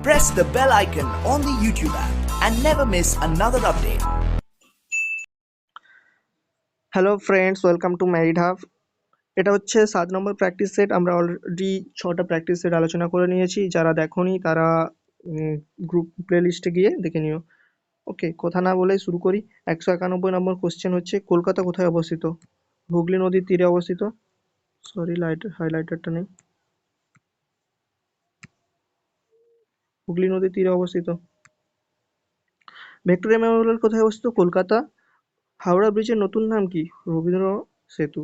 press the bell icon on the YouTube app and never miss another update. Hello friends, welcome to married hub. এটা হচ্ছে 7 নম্বর practice set. আমরা already 6টা practice set আলোচনা করে নিয়েছি। যারা দেখোনি তারা গ্রুপ প্লেলিস্টে গিয়ে দেখে নিও। ওকে, কথা না বলেই শুরু করি। 191 নম্বর কোশ্চেন হচ্ছে, কলকাতা কোথায় অবস্থিত? হুগলি নদীর তীরে অবস্থিত। সরি, হাইলাইটারটা নেই। হুগলি নদীর তীরে অবস্থিত। ভিক্টোরিয়া মেমোরিয়াল কোথায় অবস্থিত? কলকাতা। হাওড়া ব্রিজের নতুন নাম কি? রবীন্দ্র সেতু।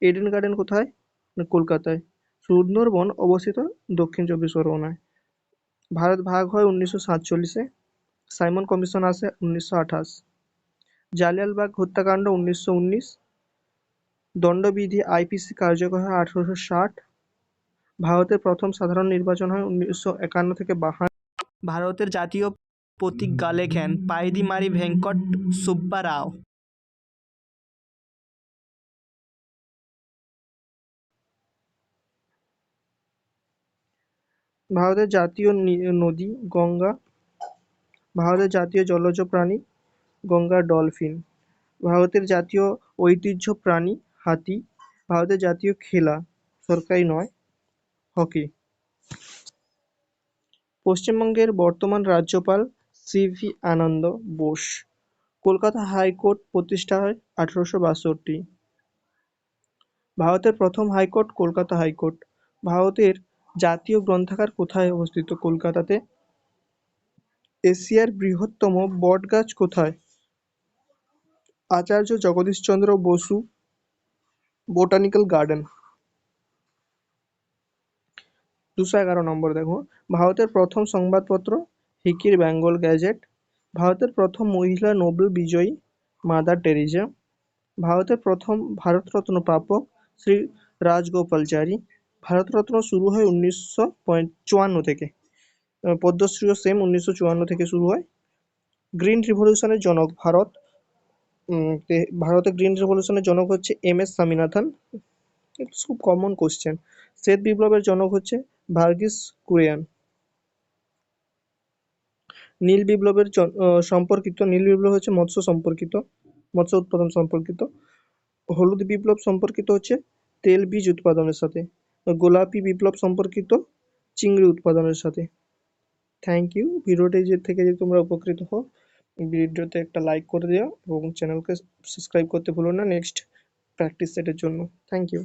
এডেন গার্ডেন কোথায়? না, কলকাতায়। সুন্দরবন অবস্থিত দক্ষিণ 24 পরগনায়। ভারত ভাগ হয় 1947-এ। সাইমন কমিশন আসে 1928। জালিয়ানবাগ হত্যাকাণ্ড 1919। দণ্ডবিধি আইপিসি কার্যকর হয় 1860। ভারতের প্রথম সাধারণ নির্বাচন হয় 1951-52। ভারতের জাতীয় প্রতীক গা লেখেন পাইদিমারি ভেঙ্কট সুব্বা রাও। ভারতের জাতীয় নদী গঙ্গা। ভারতের জাতীয় জলজ প্রাণী গঙ্গার ডলফিন। ভারতের জাতীয় ঐতিহ্য প্রাণী হাতি। ভারতের জাতীয় খেলা, সরকারি নয়, হকি। পশ্চিমবঙ্গের বর্তমান রাজ্যপাল সিভি আনন্দ বোস। কলকাতা হাইকোর্ট প্রতিষ্ঠা হয় 1862। ভারতের প্রথম হাইকোর্ট কলকাতা হাইকোর্ট। ভারতের জাতীয় গ্রন্থাগার কোথায় অবস্থিত? কলকাতাতে। এশিয়ার বৃহত্তম বটগাছ কোথায়? আচার্য জগদীশচন্দ্র বসু বোটানিক্যাল গার্ডেন। 211 নম্বর দেখো, ভারতের প্রথম সংবাদপত্র হিকির বেঙ্গল গ্যাজেট। ভারতের প্রথম মহিলা নোবেল বিজয়ী মাদার টেরিজা। ভারতের প্রথম ভারতরত্ন প্রাপক শ্রী রাজগোপালচারী। ভারতরত্ন শুরু হয় 1954 থেকে। পদ্মশ্রীও সেম 1954 থেকে শুরু হয়। গ্রিন রিভলিউশনের জনক ভারতের গ্রিন রিভলিউশনের জনক হচ্ছে এম.এস. স্বামীনাথন। খুব কমন কোশ্চেন। শ্বেত বিপ্লবের জনক হচ্ছে ভার্গিস কুরিয়েন। নীল বিপ্লবের সম্পর্কিত, নীল বিপ্লব হচ্ছে মৎস্য উৎপাদন সম্পর্কিত। হলুদ বিপ্লব সম্পর্কিত হচ্ছে তেল বীজ উৎপাদনের সাথে। গোলাপি বিপ্লব সম্পর্কিত চিংড়ি উৎপাদনের সাথে। Thank you. ভিডিওটি থেকে যদি তোমরা উপকৃত হও, ভিডিওতে একটা লাইক করে দিও এবং চ্যানেলকে সাবস্ক্রাইব করতে ভুলো না নেক্সট প্র্যাকটিস সেটের জন্য। Thank you.